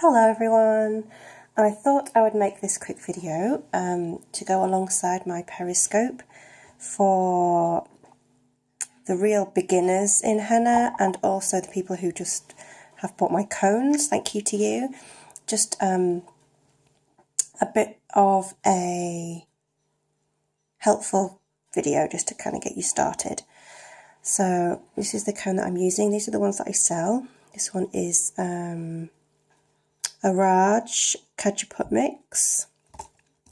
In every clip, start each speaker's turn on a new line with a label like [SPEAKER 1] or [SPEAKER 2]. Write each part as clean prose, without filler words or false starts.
[SPEAKER 1] Hello everyone, I thought I would make this quick video to go alongside my periscope for the real beginners in henna and also the people who just have bought my cones. Thank you to you. Just a bit of a helpful video just to kind of get you started. So this is the cone that I'm using. These are the ones that I sell. This one is a Raj Kajaput mix,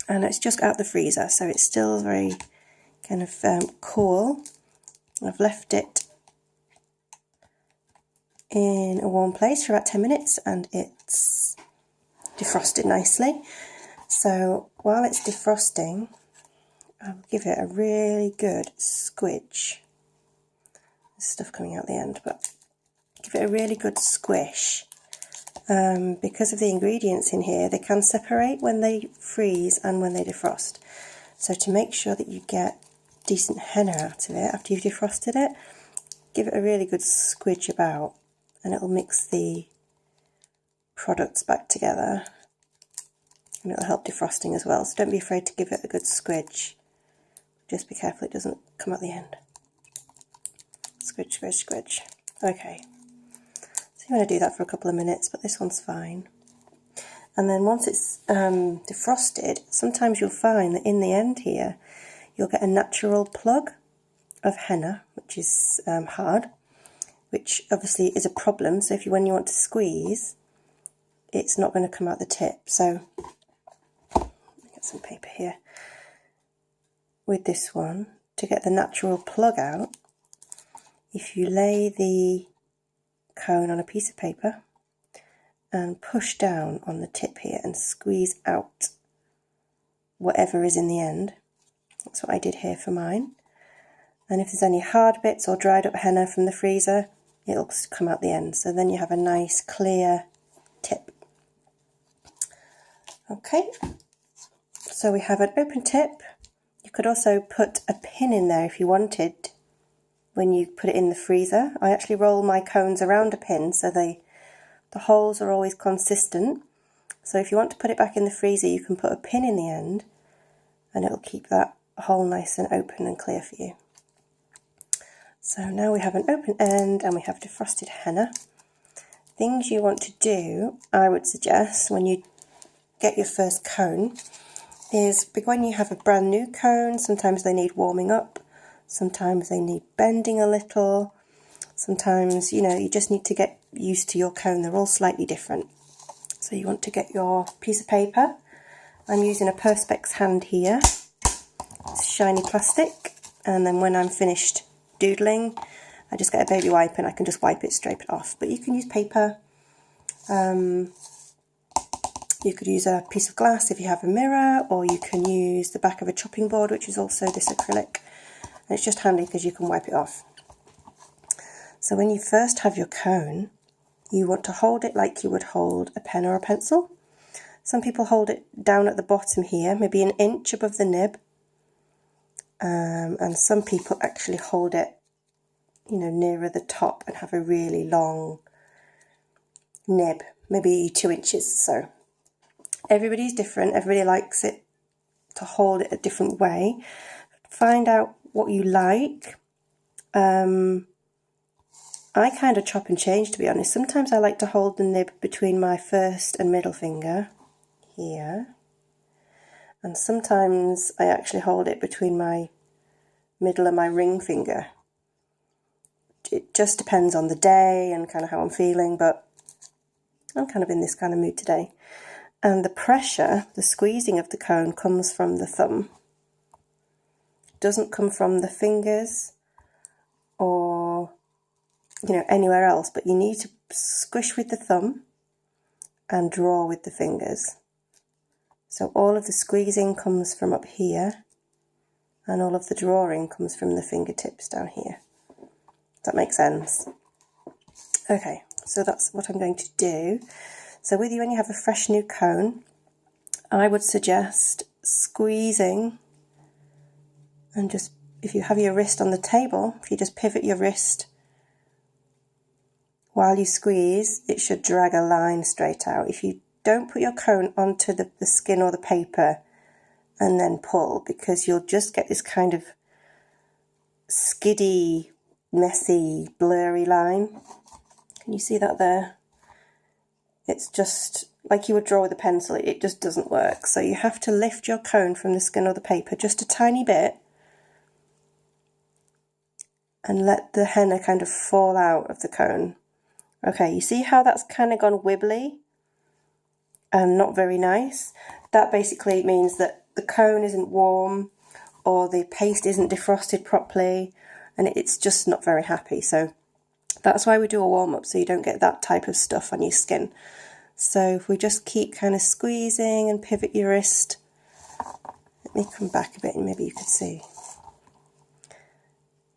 [SPEAKER 1] and it's just out the freezer, so it's still very kind of cool. I've left it in a warm place for about 10 minutes and it's defrosted nicely. So while it's defrosting, I'll give it a really good squidge. There's stuff coming out the end, but give it a really good squish. Because of the ingredients in here, they can separate when they freeze and when they defrost. So to make sure that you get decent henna out of it after you've defrosted it, give it a really good squidge about and it'll mix the products back together and it'll help defrosting as well. So don't be afraid to give it a good squidge. Just be careful it doesn't come out the end. Squidge, squidge, squidge. Okay. I'm going to do that for a couple of minutes, but this one's fine. And then once it's defrosted, sometimes you'll find that in the end here, you'll get a natural plug of henna, which is hard, which obviously is a problem. So when you want to squeeze, it's not going to come out the tip. So get some paper here. With this one, to get the natural plug out, if you lay the cone on a piece of paper and push down on the tip here and squeeze out whatever is in the end. That's what I did here for mine. And if there's any hard bits or dried up henna from the freezer, it'll come out the end. So then you have a nice clear tip. Okay, so we have an open tip. You could also put a pin in there if you wanted. When you put it in the freezer, I actually roll my cones around a pin so the holes are always consistent. So if you want to put it back in the freezer, you can put a pin in the end and it'll keep that hole nice and open and clear for you. So now we have an open end and we have defrosted henna. Things you want to do, I would suggest, when you get your first cone, is when you have a brand new cone, sometimes they need warming up. Sometimes they need bending a little. Sometimes, you just need to get used to your cone. They're all slightly different. So you want to get your piece of paper. I'm using a Perspex hand here. It's shiny plastic. And then when I'm finished doodling, I just get a baby wipe and I can just wipe it, scrape it off. But you can use paper. You could use a piece of glass if you have a mirror, or you can use the back of a chopping board, which is also this acrylic. It's just handy because you can wipe it off. So when you first have your cone, you want to hold it like you would hold a pen or a pencil. Some people hold it down at the bottom here, maybe an inch above the nib. And some people actually hold it, nearer the top and have a really long nib, maybe 2 inches. So everybody's different. Everybody likes it to hold it a different way. Find out what you like. I kind of chop and change, to be honest. Sometimes I like to hold the nib between my first and middle finger here, and sometimes I actually hold it between my middle and my ring finger. It just depends on the day and kind of how I'm feeling, but I'm kind of in this kind of mood today. And the pressure, the squeezing of the cone, comes from the thumb. Doesn't come from the fingers or anywhere else, but you need to squish with the thumb and draw with the fingers. So all of the squeezing comes from up here and all of the drawing comes from the fingertips down here. Does that make sense? Okay, so that's what I'm going to do. So with you, when you have a fresh new cone, I would suggest squeezing. And just, if you have your wrist on the table, if you just pivot your wrist while you squeeze, it should drag a line straight out. If you don't put your cone onto the skin or the paper and then pull, because you'll just get this kind of skiddy, messy, blurry line. Can you see that there? It's just like you would draw with a pencil, it just doesn't work. So you have to lift your cone from the skin or the paper just a tiny bit and let the henna kind of fall out of the cone. Okay, you see how that's kind of gone wibbly and not very nice? That basically means that the cone isn't warm or the paste isn't defrosted properly and it's just not very happy. So that's why we do a warm-up, so you don't get that type of stuff on your skin. So if we just keep kind of squeezing and pivot your wrist. Let me come back a bit and maybe you could see.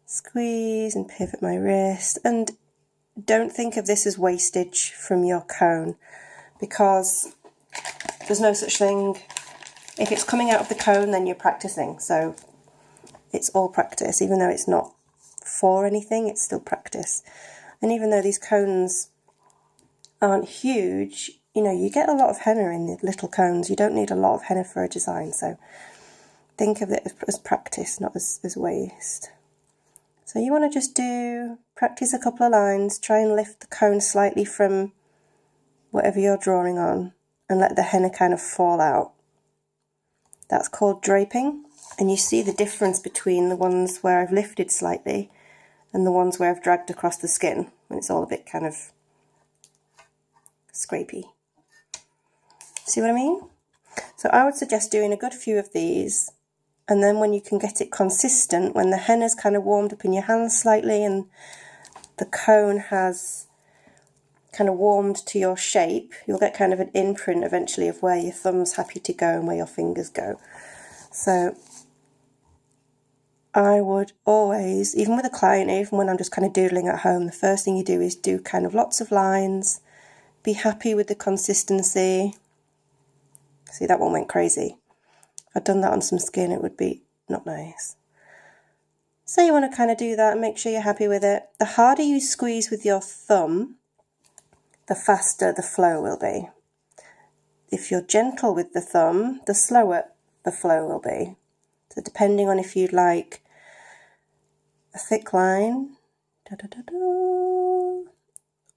[SPEAKER 1] Squeeze and pivot my wrist, and don't think of this as wastage from your cone, because there's no such thing. If it's coming out of the cone, then you're practicing. So it's all practice, even though it's not for anything, it's still practice. And even though these cones aren't huge, you know, you get a lot of henna in the little cones. You don't need a lot of henna for a design, so think of it as practice, not as waste. So you want to just practice a couple of lines, try and lift the cone slightly from whatever you're drawing on and let the henna kind of fall out. That's called draping, and you see the difference between the ones where I've lifted slightly and the ones where I've dragged across the skin, when it's all a bit kind of scrapey. See what I mean? So I would suggest doing a good few of these, and then when you can get it consistent, when the henna's kind of warmed up in your hands slightly and the cone has kind of warmed to your shape, you'll get kind of an imprint eventually of where your thumb's happy to go and where your fingers go. So I would always, even with a client, even when I'm just kind of doodling at home, the first thing you do is do kind of lots of lines, be happy with the consistency. See, that one went crazy. If I'd done that on some skin, it would be not nice. So you want to kind of do that and make sure you're happy with it. The harder you squeeze with your thumb, the faster the flow will be. If you're gentle with the thumb, the slower the flow will be. So depending on if you'd like a thick line,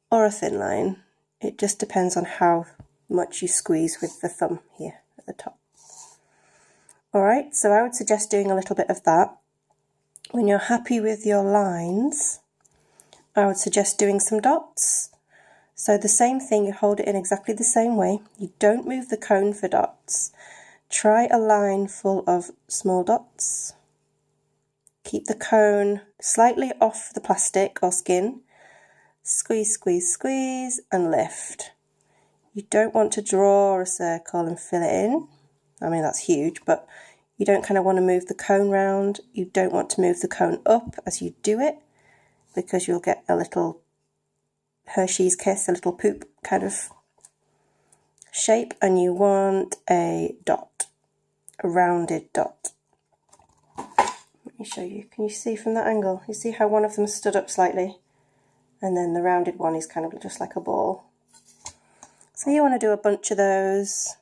[SPEAKER 1] or a thin line, it just depends on how much you squeeze with the thumb here at the top. Alright, so I would suggest doing a little bit of that. When you're happy with your lines, I would suggest doing some dots. So the same thing, you hold it in exactly the same way. You don't move the cone for dots. Try a line full of small dots. Keep the cone slightly off the plastic or skin. Squeeze, squeeze, squeeze, and lift. You don't want to draw a circle and fill it in. I mean, that's huge, but you don't kind of want to move the cone round. You don't want to move the cone up as you do it, because you'll get a little Hershey's kiss, a little poop kind of shape, and you want a dot, a rounded dot. Let me show you. Can you see from that angle? You see how one of them stood up slightly, and then the rounded one is kind of just like a ball. So you want to do a bunch of those.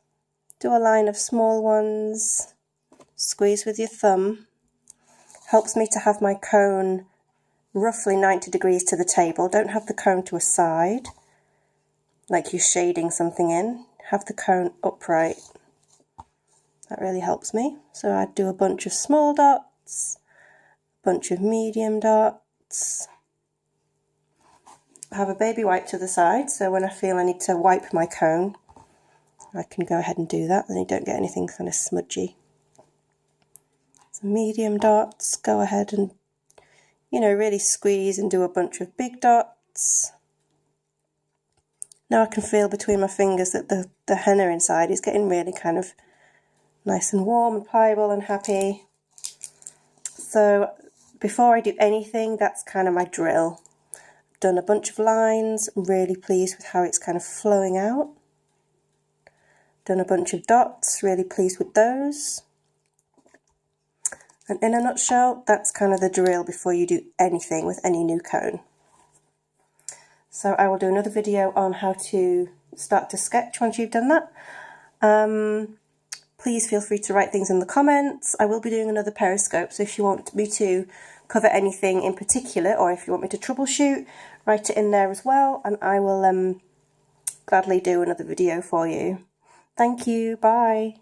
[SPEAKER 1] Do a line of small ones. Squeeze with your thumb. Helps me to have my cone roughly 90 degrees to the table. Don't have the cone to a side, like you're shading something in. Have the cone upright. That really helps me. So I'd do a bunch of small dots, a bunch of medium dots. I have a baby wipe to the side, so when I feel I need to wipe my cone, I can go ahead and do that, then you don't get anything kind of smudgy. So medium dots, go ahead and, you know, really squeeze and do a bunch of big dots. Now I can feel between my fingers that the henna inside is getting really kind of nice and warm and pliable and happy. So before I do anything, that's kind of my drill. I've done a bunch of lines, I'm really pleased with how it's kind of flowing out. Done a bunch of dots, really pleased with those. And in a nutshell, that's kind of the drill before you do anything with any new cone. So I will do another video on how to start to sketch once you've done that. Please feel free to write things in the comments. I will be doing another Periscope, so if you want me to cover anything in particular, or if you want me to troubleshoot, write it in there as well, and I will gladly do another video for you. Thank you, bye.